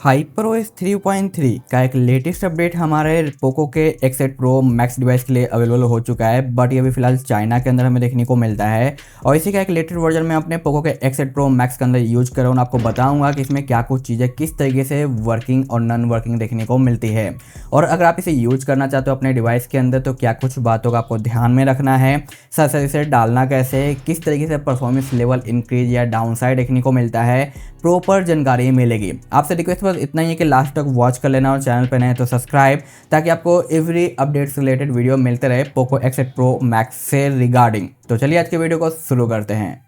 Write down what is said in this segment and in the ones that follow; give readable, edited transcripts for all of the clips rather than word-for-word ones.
HyperOS 3.3 का एक latest update हमारे पोको के X8 Pro Max डिवाइस के लिए अवेलेबल हो चुका है, बट ये अभी फिलहाल चाइना के अंदर हमें देखने को मिलता है। और इसी का एक लेटेस्ट वर्जन में अपने पोको के X8 Pro Max के अंदर यूज कर रहा हूँ। आपको बताऊंगा कि इसमें क्या कुछ चीज़ें किस तरीके से वर्किंग और नॉन वर्किंग देखने को मिलती है, और अगर आप इसे यूज करना चाहते हो अपने डिवाइस के अंदर तो क्या कुछ बातों का आपको ध्यान में रखना है, साथ साथ इसे डालना कैसे, किस तरीके से परफॉर्मेंस लेवल इंक्रीज या डाउन साइड देखने को मिलता है, प्रॉपर जानकारी मिलेगी। आपसे रिक्वेस्ट बस इतना ही है कि लास्ट तक वॉच कर लेना और चैनल पर नए तो सब्सक्राइब, ताकि आपको एवरी अपडेट से रिलेटेड वीडियो मिलते रहे पोको X8 Pro Max से रिगार्डिंग। तो चलिए आज के वीडियो को शुरू करते हैं।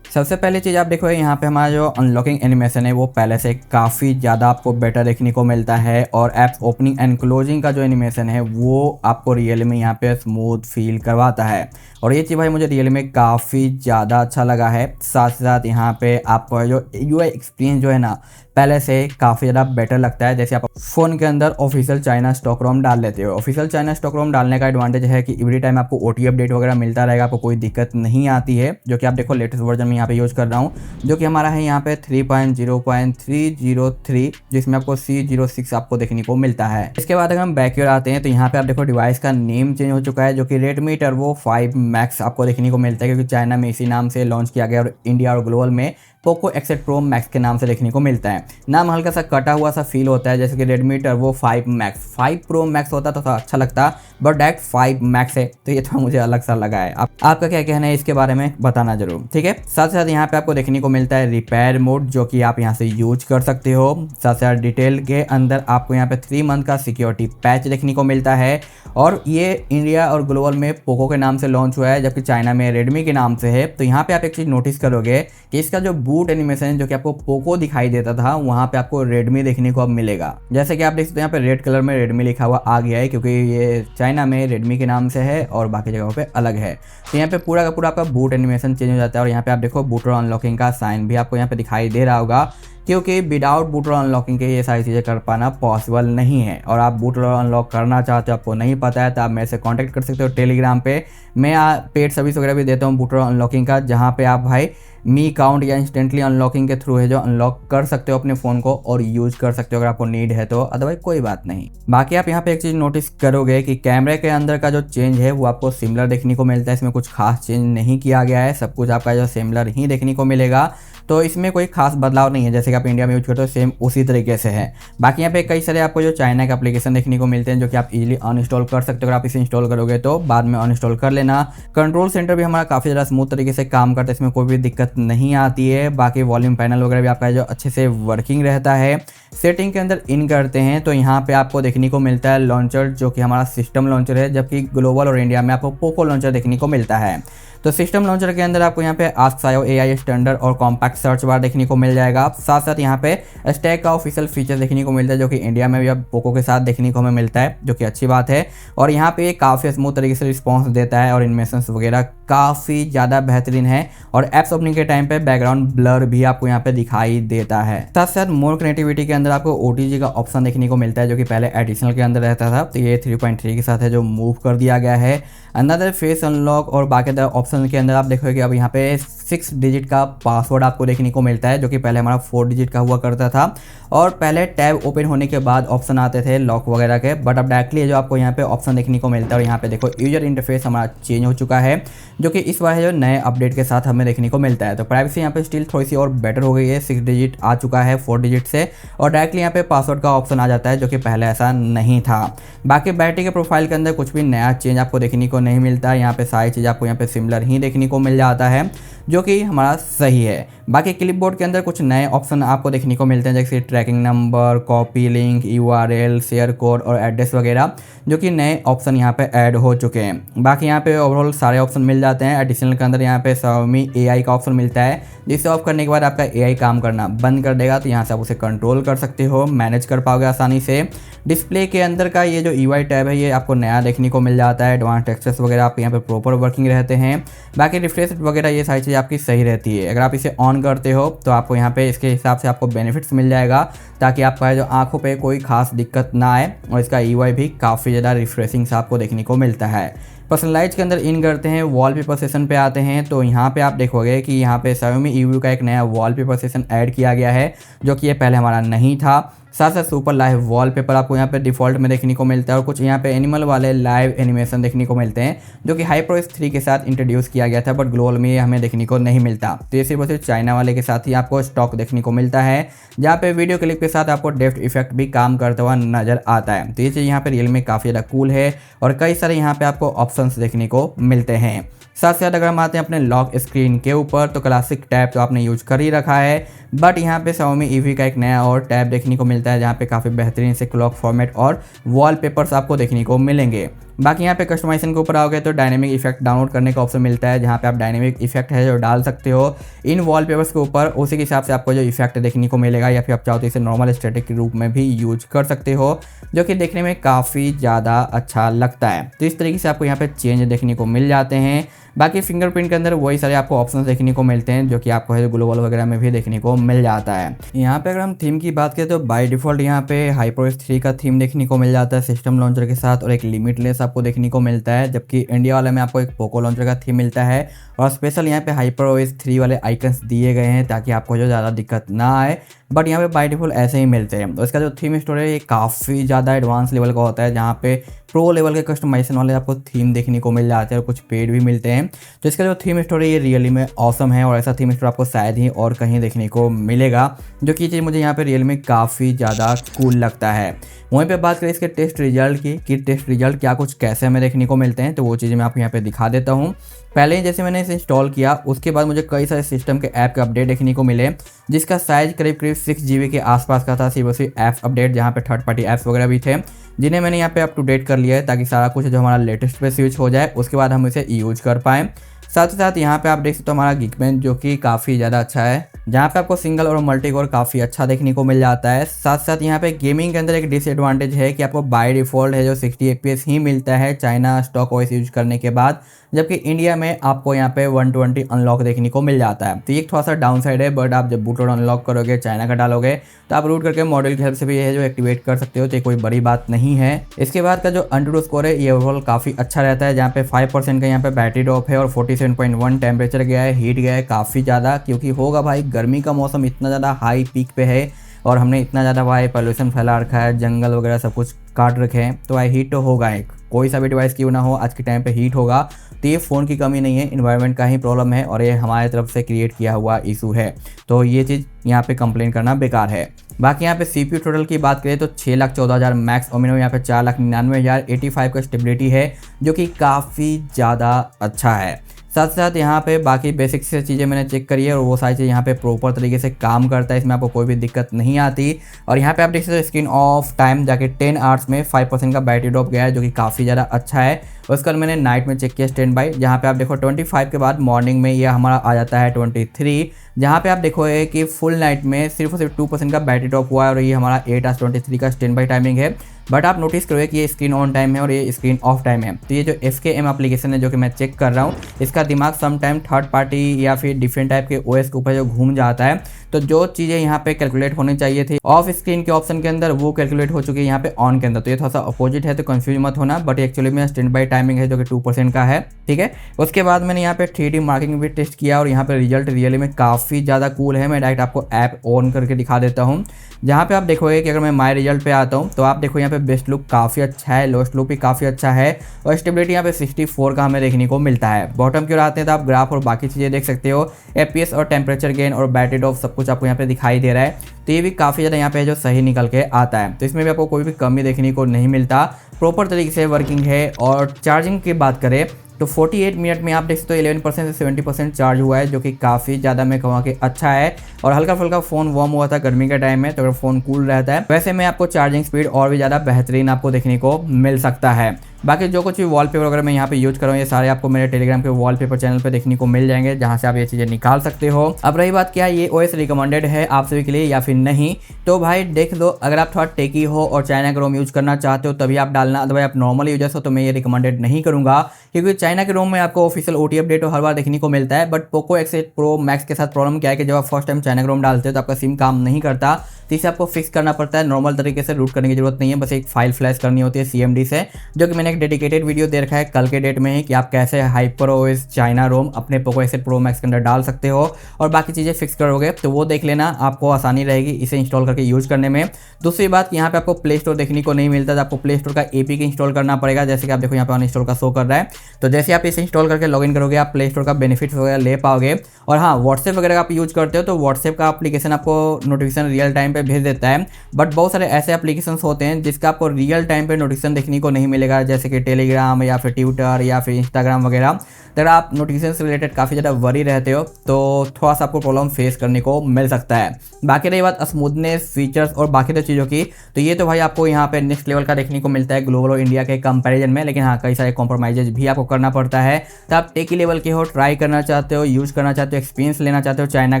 सबसे पहले चीज़ आप देखो, यहाँ पे हमारा जो अनलॉकिंग एनिमेशन है वो पहले से काफ़ी ज़्यादा आपको बेटर देखने को मिलता है, और ऐप ओपनिंग एंड क्लोजिंग का जो एनिमेशन है वो आपको रियल में यहाँ पे स्मूथ फील करवाता है, और ये चीज़ भाई मुझे रियल में काफ़ी ज़्यादा अच्छा लगा है। साथ साथ यहाँ पे आपको जो UI एक्सपीरियंस जो है ना पहले से काफ़ी ज़्यादा बेटर लगता है। जैसे आप फ़ोन के अंदर ऑफिशियल चाइना स्टॉक रोम डाल लेते हो, ऑफिशियल चाइना स्टॉक रोम डालने का एडवांटेज है कि एवरी टाइम आपको OT अपडेट वगैरह मिलता रहेगा, आपको कोई दिक्कत नहीं आती है। जो कि आप देखो लेटेस्ट वर्जन में यहाँ पे यूज़ कर रहा हूँ, जो कि हमारा है यहाँ पे 3.0.303, जिसमें आपको C06 आपको देखने को मिलता है। इसके बाद अगर हम बैक की ओर आते हैं तो यहाँ पे आप देखो डिवाइस का नेम चेंज हो चुका है, जो कि Redmi Turbo 5 Max आपको देखने को मिलता है, क्योंकि चाइना में इसी नाम से लॉन्च किया गया और इंडिया और ग्लोबल में पोको X8 Pro Max के नाम से देखने को मिलता है। नाम हल्का सा कटा हुआ सा फील होता है, जैसे कि Redmi Turbo 5 Max 5 Pro Max होता तो अच्छा लगता, बट डायरेक्ट 5 Max है तो ये तो मुझे अलग सा लगा है। आपका क्या कहना है इसके बारे में बताना जरूर, ठीक है। साथ साथ यहाँ पे आपको देखने को मिलता है रिपेयर मोड, जो कि आप यहाँ से यूज कर सकते हो। साथ साथ डिटेल के अंदर आपको यहाँ पे 3 मंथ का सिक्योरिटी पैच देखने को मिलता है, और ये इंडिया और ग्लोबल में पोको के नाम से लॉन्च हुआ है, जबकि चाइना में रेडमी के नाम से है। तो यहाँ पे आप एक चीज़ नोटिस करोगे कि इसका जो बूट एनिमेशन जो कि आपको पोको दिखाई देता था, वहाँ पे आपको रेडमी देखने को अब मिलेगा। जैसे कि आप देख सकते हैं यहाँ पे रेड कलर में रेडमी लिखा हुआ आ गया है, क्योंकि ये चाइना में रेडमी के नाम से है और बाकी जगहों पे अलग है। तो यहाँ पे पूरा का पूरा आपका बूट एनिमेशन चेंज हो जाता है, और यहाँ पे आप देखो बूटर अनलॉकिंग का साइन भी आपको यहाँ पे दिखाई दे रहा होगा, क्योंकि विदाउट बूटर अनलॉकिंग के ये सारी चीज़ें कर पाना पॉसिबल नहीं है। और आप बूटर अनलॉक करना चाहते हो, आपको नहीं पता है, तो आप मेरे से कांटेक्ट कर सकते हो टेलीग्राम पे। मैं पेड सर्विस वगैरह भी देता हूँ बूटर अनलॉकिंग का, जहाँ पे आप भाई मी काउंट या इंस्टेंटली अनलॉकिंग के थ्रू है जो अनलॉक कर सकते हो अपने फ़ोन को और यूज़ कर सकते हो अगर आपको नीड है तो, अदरवाइज कोई बात नहीं। बाकी आप यहाँ पे एक चीज़ नोटिस करोगे कि कैमरे के अंदर का जो चेंज है वो आपको सिमिलर देखने को मिलता है। इसमें कुछ खास चेंज नहीं किया गया है, सब कुछ आपका जो सिमिलर ही देखने को मिलेगा, तो इसमें कोई खास बदलाव नहीं है। जैसे कि आप इंडिया में यूज करते हो सेम उसी तरीके से है। बाकी यहाँ पे कई सारे आपको जो चाइना के एप्लीकेशन देखने को मिलते हैं, जो कि आप इजीली अनइंस्टॉल कर सकते हो। अगर आप इसे इंस्टॉल करोगे तो बाद में अनइंस्टॉल कर लेना। कंट्रोल सेंटर भी हमारा काफ़ी ज़्यादा स्मूथ तरीके से काम करता है, इसमें कोई भी दिक्कत नहीं आती है। बाकी वॉल्यूम पैनल वगैरह भी आपका जो अच्छे से वर्किंग रहता है। सेटिंग के अंदर इन करते हैं तो यहाँ पे आपको देखने को मिलता है लॉन्चर, जो कि हमारा सिस्टम लॉन्चर है, जबकि ग्लोबल और इंडिया में आपको पोको लॉन्चर देखने को मिलता है। तो सिस्टम लॉन्चर के अंदर आपको यहाँ पे आस्क सायो AI स्टैंडर्ड और कॉम्पैक्ट सर्च बार देखने को मिल जाएगा। साथ साथ यहाँ पे स्टैक का ऑफिशियल फीचर देखने को मिलता है, जो कि इंडिया में भी अब पोको के साथ देखने को हमें मिलता है, जो कि अच्छी बात है। और यहाँ पे काफ़ी स्मूथ तरीके से रिस्पॉन्स देता है, और एनिमेशंस वगैरह काफ़ी ज़्यादा बेहतरीन है, और एप्स ओपनिंग के टाइम पे बैकग्राउंड ब्लर भी आपको यहाँ पे दिखाई देता है। साथ साथ मोर कनेक्टिविटी के अंदर आपको OTG का ऑप्शन देखने को मिलता है, जो कि पहले एडिशनल के अंदर रहता था, तो ये 3.3 के साथ है जो मूव कर दिया गया है। अनदर फेस अनलॉक और बाकी अदर ऑप्शन के अंदर आप देखोगे कि अब यहाँ पे 6 डिजिट का पासवर्ड आपको देखने को मिलता है, जो कि पहले हमारा 4 डिजिट का हुआ करता था, और पहले टैब ओपन होने के बाद ऑप्शन आते थे लॉक वगैरह के, बट अब डायरेक्टली जो आपको यहाँ पे ऑप्शन देखने को मिलता है। और यहाँ पे देखो यूजर इंटरफेस हमारा चेंज हो चुका है, जो कि इस बार है जो नए अपडेट के साथ हमें देखने को मिलता है। तो प्राइवेसी यहाँ पे स्टिल थोड़ी सी और बेटर हो गई है, 6 डिजिट आ चुका है 4 डिजिट से, और डायरेक्टली यहाँ पे पासवर्ड का ऑप्शन आ जाता है, जो कि पहले ऐसा नहीं था। बाकी बैटरी के प्रोफाइल के अंदर कुछ भी नया चेंज आपको देखने को नहीं मिलता है, यहाँ पे सारी चीज़ आपको यहाँ पे सिमिलर ही देखने को मिल जाता है, जो कि हमारा सही है। बाकी क्लिपबोर्ड के अंदर कुछ नए ऑप्शन आपको देखने को मिलते हैं, जैसे tracking number, copy link, URL, share code और एड्रेस वगैरह, जो कि नए ऑप्शन यहाँ पे ऐड हो चुके हैं। बाकी यहाँ पे ओवरऑल सारे ऑप्शन मिल जाते हैं। एडिशनल के अंदर यहाँ पे Xiaomi AI का ऑप्शन मिलता है, जिसे ऑफ करने के बाद आपका AI काम करना बंद कर देगा, तो यहाँ से आप उसे कंट्रोल कर सकते हो, मैनेज कर पाओगे आसानी से। डिस्प्ले के अंदर का ये जो UI टैब है ये आपको नया देखने को मिल जाता है। एडवांस टेक्सचर्स वगैरह आपके यहाँ पे प्रॉपर वर्किंग रहते हैं। बाकी रिफ्रेश वगैरह ये सारी चीज़ आपकी सही रहती है। अगर आप इसे ऑन करते हो तो आपको यहाँ पे इसके हिसाब से आपको बेनिफिट्स मिल जाएगा, ताकि आपका जो आंखों पे कोई खास दिक्कत ना आए, और इसका UI भी काफ़ी ज़्यादा रिफ्रेशिंग से आपको देखने को मिलता है। पर्सनलाइज के अंदर इन करते हैं, वॉलपेपर सेशन पे आते हैं, तो यहाँ पे आप देखोगे कि यहाँ पे Xiaomi EView का एक नया वॉलपेपर सेशन ऐड किया गया है, जो कि ये पहले हमारा नहीं था। साथ साथ सुपर लाइव वॉलपेपर आपको यहाँ पे डिफ़ॉल्ट में देखने को मिलता है और कुछ यहाँ पे एनिमल वाले लाइव एनिमेशन देखने को मिलते हैं, जो कि HyperOS 3 के साथ इंट्रोड्यूस किया गया था, बट ग्लोबल में ये हमें देखने को नहीं मिलता। तो ये सिर्फ और सिर्फ चाइना वाले के साथ ही आपको स्टॉक देखने को मिलता है, जहाँ पे वीडियो क्लिप के साथ आपको डेप्थ इफेक्ट भी काम करता हुआ नजर आता है। तो ये चीज़ यहाँ पे रियल में काफ़ी ज़्यादा कूल है और कई सारे यहाँ पे आपको ऑप्शंस देखने को मिलते हैं। साथ साथ अगर हम आते हैं अपने लॉक स्क्रीन के ऊपर, तो क्लासिक टैब तो आपने यूज कर ही रखा है, बट यहाँ पे Xiaomi EV का एक नया और टैब देखने को मिलता है, जहाँ पे काफ़ी बेहतरीन से क्लॉक फॉर्मेट और वॉलपेपर्स आपको देखने को मिलेंगे। बाकी यहाँ पे कस्टमाइजेशन के ऊपर आओगे तो डायनेमिक इफेक्ट डाउनलोड करने का ऑप्शन मिलता है, जहाँ पे आप डायनेमिक इफेक्ट है जो डाल सकते हो इन वॉलपेपर्स के ऊपर, उसी के हिसाब से आपको जो इफेक्ट देखने को मिलेगा, या फिर आप चाहो तो इसे नॉर्मल स्टैटिक के रूप में भी यूज कर सकते हो, जो कि देखने में काफ़ी ज़्यादा अच्छा लगता है। तो इस तरीके से आपको यहाँ पे चेंज देखने को मिल जाते हैं। बाकी फिंगरप्रिंट के अंदर वही सारे आपको ऑप्शंस देखने को मिलते हैं, जो कि आपको है ग्लोबल वगैरह में भी देखने को मिल जाता है। यहाँ पे अगर हम थीम की बात करें तो बाय डिफॉल्ट यहाँ पे HyperOS 3 का थीम देखने को मिल जाता है सिस्टम लॉन्चर के साथ, और एक लिमिटलेस आपको देखने को मिलता है, जबकि इंडिया वाले में आपको एक पोको लॉन्चर का थीम मिलता है और स्पेशल यहाँ पे HyperOS 3 वाले आइकन्स दिए गए हैं ताकि आपको जो ज़्यादा दिक्कत ना आए, बट यहाँ पे बाय डिफॉल्ट ऐसे ही मिलते हैं। तो इसका जो थीम स्टोर है ये काफ़ी ज़्यादा एडवांस लेवल का होता है, जहाँ पे प्रो लेवल के कस्टमाइजेशन वाले आपको थीम देखने को मिल जाते हैं और कुछ पेड भी मिलते हैं। तो इसका जो थीम स्टोर है ये रियली में ऑसम है और ऐसा थीम स्टोर आपको शायद ही और कहीं देखने को मिलेगा, जो कि चीज़ मुझे यहाँ पे रियल में काफ़ी ज़्यादा कूल लगता है। वहीं पे बात करें इसके टेस्ट रिजल्ट की कि टेस्ट रिजल्ट क्या कुछ कैसे हमें देखने को मिलते हैं, तो वो चीज़ें मैं आपको यहाँ पे दिखा देता हूँ। पहले ही जैसे मैंने इसे इंस्टॉल किया उसके बाद मुझे कई सारे सिस्टम के ऐप के अपडेट देखने को मिले, जिसका साइज करीब 6 GB के आसपास का था, सिर्फ उसी ऐप अपडेट, जहाँ पे थर्ड पार्टी ऐप्स वगैरह भी थे, जिन्हें मैंने यहाँ पे अप टू डेट कर लिया है ताकि सारा कुछ जो हमारा लेटेस्ट पे स्विच हो जाए, उसके बाद हम इसे यूज कर पाएँ। साथ ही साथ यहाँ पे आप देख सकते हो हमारा Geekbench, जो कि काफ़ी ज़्यादा अच्छा है, जहाँ पे आपको सिंगल और मल्टी कोर काफ़ी अच्छा देखने को मिल जाता है। साथ साथ यहाँ पे गेमिंग के अंदर एक डिसएडवांटेज है कि आपको बाय डिफ़ॉल्ट है जो 60 FPS ही मिलता है चाइना स्टॉक OS यूज करने के बाद, जबकि इंडिया में आपको यहाँ पे 120 अनलॉक देखने को मिल जाता है। तो ये थोड़ा सा डाउन साइड है, बट आप जब बूट लोड अनलॉक करोगे चाइना का डालोगे तो आप रूट करके मॉडल की हेल्प से भी ये जो एक्टिवेट कर सकते हो, तो ये कोई बड़ी बात नहीं है। इसके बाद का जो AnTuTu स्कोर है ये ओवरऑल काफ़ी अच्छा रहता है, जहाँ पे 5% का यहाँ पे बैटरी ड्रॉप है और 47.1 टेम्परेचर गया है, हीट गया है काफ़ी ज़्यादा, क्योंकि होगा भाई गर्मी का मौसम इतना ज़्यादा हाई पीक पे है और हमने इतना ज़्यादा भाई पॉल्यूशन फैला रखा है, जंगल वगैरह सब कुछ काट रखे हैं, तो भाई हीट तो होगा। एक कोई सा भी डिवाइस क्यों ना हो आज के टाइम पे हीट होगा। तो ये फ़ोन की कमी नहीं है, इन्वायरमेंट का ही प्रॉब्लम है और ये हमारे तरफ से क्रिएट किया हुआ इशू है, तो ये चीज़ यहाँ पे कंप्लेन करना बेकार है। बाकी यहाँ पे CPU टोटल की बात करें तो 6,14,000 मैक्स ओमिनो, यहाँ पे 4,99,000 85 का स्टेबिलिटी है, जो कि काफ़ी ज़्यादा अच्छा है। साथ साथ यहाँ पे बाकी बेसिक से चीज़ें मैंने चेक करी है और वो सारी चीज़ें यहाँ पे प्रॉपर तरीके से काम करता है, इसमें आपको कोई भी दिक्कत नहीं आती। और यहाँ पे आप देख सकते हो स्क्रीन ऑफ टाइम जाके 10 आवर्स में 5% का बैटरी ड्रॉप गया है, जो कि काफ़ी ज़्यादा अच्छा है। उसके बाद मैंने नाइट में चेक किया स्टैंड बाई, जहाँ पे आप देखो 25 के बाद मॉर्निंग में ये हमारा आ जाता है 23, जहाँ पे आप देखोगे कि फुल नाइट में सिर्फ और सिर्फ 2% का बैटरी ड्रॉप हुआ है और ये हमारा 8 आवर्स 23 का स्टैंड बाई टाइमिंग है। बट आप नोटिस करोगे कि ये स्क्रीन ऑन टाइम है और ये स्क्रीन ऑफ टाइम है। तो ये जो FKM एप्लीकेशन है जो कि मैं चेक कर रहा हूँ, इसका दिमाग सम टाइम थर्ड पार्टी या फिर डिफरेंट टाइप के OS के ऊपर जो घूम जाता है, तो जो चीज़ें यहाँ पे कैलकुलेट होनी चाहिए थी ऑफ स्क्रीन के ऑप्शन के अंदर वो कैलकुलेट हो चुकी है यहाँ पे ऑन के अंदर। तो ये थोड़ा सा अपोजिट है, तो कंफ्यूज मत होना, बट एक्चुअली में स्टैंड बाई टाइमिंग है जो कि 2% का है, ठीक है। उसके बाद मैंने यहाँ पे 3D मार्किंग भी टेस्ट किया और यहाँ पे रिजल्ट रियली में काफ़ी ज़्यादा कूल है। मैं डायरेक्ट आपको ऐप ऑन करके दिखा देता हूँ, जहाँ पे आप देखोगे कि अगर मैं माई रिजल्ट पे आता हूँ तो आप देखो यहाँ पे बेस्ट लुक काफ़ी अच्छा है, लोएस्ट लुक भी काफ़ी अच्छा है और स्टेबिलिटी यहाँ पे 64 का हमें देखने को मिलता है। बॉटम की ओर आते हैं तो आप ग्राफ और बाकी चीज़ें देख सकते हो, FPS और टेम्परेचर गेन और बैटरी ड्रॉप सब कुछ आपको यहाँ पे दिखाई दे रहा है। तो ये भी काफ़ी ज़्यादा यहाँ पे जो सही निकल के आता है, तो इसमें भी आपको कोई भी कमी देखने को नहीं मिलता, प्रॉपर तरीके से वर्किंग है। और चार्जिंग की बात करें तो 48 मिनट में आप देख सकते हो 11% से 70% चार्ज हुआ है, जो कि काफ़ी ज़्यादा मैं कहूँगा कि अच्छा है। और हल्का फुल्का फ़ोन वार्म हुआ था गर्मी के टाइम में, तो अगर फ़ोन कूल रहता है वैसे में आपको चार्जिंग स्पीड और भी ज़्यादा बेहतरीन आपको देखने को मिल सकता है। बाकी जो कुछ भी वॉलपेपर वगैरह मैं यहाँ पे यूज कर रहा हूँ ये सारे आपको मेरे टेलीग्राम के वॉलपेपर चैनल पे देखने को मिल जाएंगे, जहाँ से आप ये चीज़ें निकाल सकते हो। अब रही बात क्या ये OS रिकमेंडेड है आप सभी के लिए या फिर नहीं, तो भाई देख लो, अगर आप थोड़ा टेकी हो और चाइना का रोम यूज करना चाहते हो तभी आप डालना, अदरवाइज आप नॉर्मल यूजर्स हो तो मैं ये रिकमेंडेड नहीं करूँगा, क्योंकि चाइना के रोम में आपको ऑफिशियल OT अपडेट हर बार देखने को मिलता है। But Poco X8 Pro Max के साथ प्रॉब्लम क्या है कि जब आप फर्स्ट टाइम चाइना का रोम डालते हो तो आपका सिम काम नहीं करता, इसे आपको फिक्स करना पड़ता है। नॉर्मल तरीके से रूट करने की जरूरत नहीं है, बस एक फाइल फ्लैश करनी होती है CMD से, जो कि मैंने एक डेडिकेटेड वीडियो दे रखा है कल के डेट में ही कि आप कैसे HyperOS चाइना रोम अपने पोको X8 Pro Max के अंदर डाल सकते हो और बाकी चीज़ें फिक्स करोगे, तो वो देख लेना, आपको आसानी रहेगी इसे इंस्टॉल करके यूज करने में। दूसरी बात, यहाँ पे आपको प्ले स्टोर देखने को नहीं मिलता, तो आपको प्ले स्टोर का APK इंस्टॉल करना पड़ेगा। जैसे कि आप देखो यहाँ पे अनइंस्टॉल का शो कर रहा है, तो जैसे आप इसे इंस्टॉल करके लॉगिन करोगे आप प्ले स्टोर का बेनिफिट्स वगैरह ले पाओगे। और हाँ, व्हाट्सएप वगैरह आप यूज करते हो तो व्हाट्सएप का एप्लीकेशन आपको नोटिफिकेशन रियल टाइम पे भेज देता है, बट बहुत सारे ऐसे एप्लीकेशन होते हैं जिसका आपको रियल टाइम पे नोटिफिकेशन देखने को नहीं मिलेगा, जैसे कि टेलीग्राम या फिर ट्विटर या फिर इंस्टाग्राम वगैरह। अगर आप नोटिफिकेशन से रिलेटेड काफ़ी ज़्यादा वरी रहते हो तो थोड़ा सा आपको प्रॉब्लम फेस करने को मिल सकता है। बाकी रही बात स्मूथनेस, फीचर्स और बाकी तो चीज़ों की, तो ये तो भाई आपको यहाँ पे नेक्स्ट लेवल का देखने को मिलता है ग्लोबल और इंडिया के कंपैरिजन में। लेकिन हाँ, कई सारे कॉम्प्रोमाइजेज भी आपको करना पड़ता है। तो आप टेकी लेवल के हो, ट्राई करना चाहते हो, यूज़ करना चाहते हो, एक्सपीरियंस लेना चाहते हो चाइना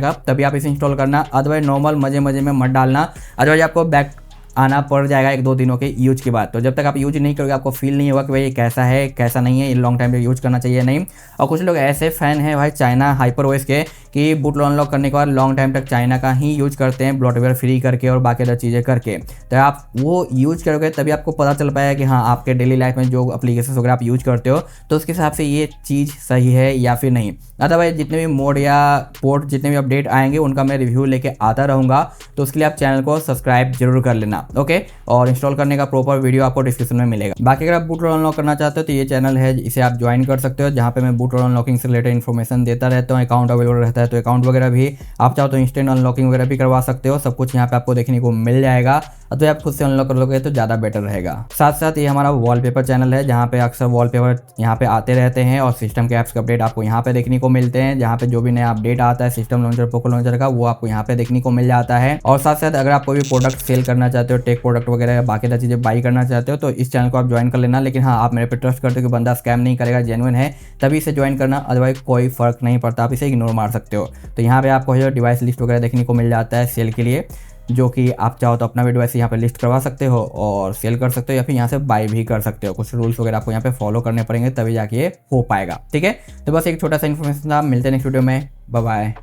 का, तभी आप इसे इंस्टॉल करना। अदरवाइज नॉर्मल मजे मजे में मत डालना, अदरवाइज आपको बैक आना पड़ जाएगा 1-2 दिनों के यूज के बाद। तो जब तक आप यूज नहीं करोगे आपको फील नहीं होगा कि भाई ये कैसा है कैसा नहीं है, ये लॉन्ग टाइम पे यूज करना चाहिए नहीं। और कुछ लोग ऐसे फैन हैं भाई चाइना HyperOS के कि बूट अनलॉक करने के बाद लॉन्ग टाइम तक चाइना का ही यूज करते हैं, ब्लॉटवेयर फ्री करके और बाकी अदर चीज़ें करके। तो आप वो यूज करोगे तभी आपको पता चल पाएगा कि हाँ, आपके डेली लाइफ में जो एप्लीकेशन वगैरह आप यूज करते हो तो उसके हिसाब से ये चीज़ सही है या फिर नहीं। अदरवाइज जितने भी मोड या पोर्ट जितने भी अपडेट आएंगे उनका मैं रिव्यू लेके आता रहूँगा, तो उसके लिए आप चैनल को सब्सक्राइब जरूर कर लेना, ओके। और इंस्टॉल करने का प्रॉपर वीडियो आपको डिस्क्रिप्शन में मिलेगा। बाकी अगर आप बूट अनलॉक करना चाहते हो तो ये चैनल है, इसे आप ज्वाइन कर सकते हो, जहाँ पे मैं बूट अनलॉकिंग से रिलेटेड इन्फॉर्मेशन देता रहता हूँ। अकाउंट अवेलेबल रहता है तो अकाउंट वगैरह भी आप चाहो तो इंस्टेंट अनलॉकिंग वगैरह भी करवा सकते हो, सब कुछ यहाँ पे आपको देखने को मिल जाएगा। तो आप खुद से अनलॉक कर लोगे तो ज़्यादा बेटर रहेगा। साथ साथ ये हमारा वॉलपेपर चैनल है, जहाँ पे अक्सर वॉलपेपर यहाँ पे आते रहते हैं और सिस्टम के ऐप्स के अपडेट आपको यहाँ पे देखने को मिलते हैं। जहाँ पे जो भी नया अपडेट आता है सिस्टम लॉन्चर, पोको लॉन्चर का, वो आपको यहाँ पे देखने को मिल जाता है। और साथ साथ अगर आप कोई भी प्रोडक्ट सेल करना चाहते हो, टेक प्रोडक्ट वगैरह या बाकी चीज़ें बाई करना चाहते हो, तो इस चैनल को आप ज्वाइन कर लेना। लेकिन हाँ, आप मेरे पे ट्रस्ट करते हो कि बंदा स्कैम नहीं करेगा, जेन्युइन है, तभी इसे ज्वाइन करना, अदरवाइज कोई फर्क नहीं पड़ता, आप इसे इग्नोर मार सकते हो। तो यहाँ पे आपको जो डिवाइस लिस्ट वगैरह देखने को मिल जाता है सेल के लिए, जो कि आप चाहो तो अपना भी डिवाइस यहाँ पे लिस्ट करवा सकते हो और सेल कर सकते हो या फिर यहाँ से बाय भी कर सकते हो। कुछ रूल्स वगैरह आपको यहाँ पे फॉलो करने पड़ेंगे तभी जाके ये हो पाएगा, ठीक है। तो बस एक छोटा सा इन्फॉर्मेशन था, मिलते हैं नेक्स्ट वीडियो में, बाय बाय।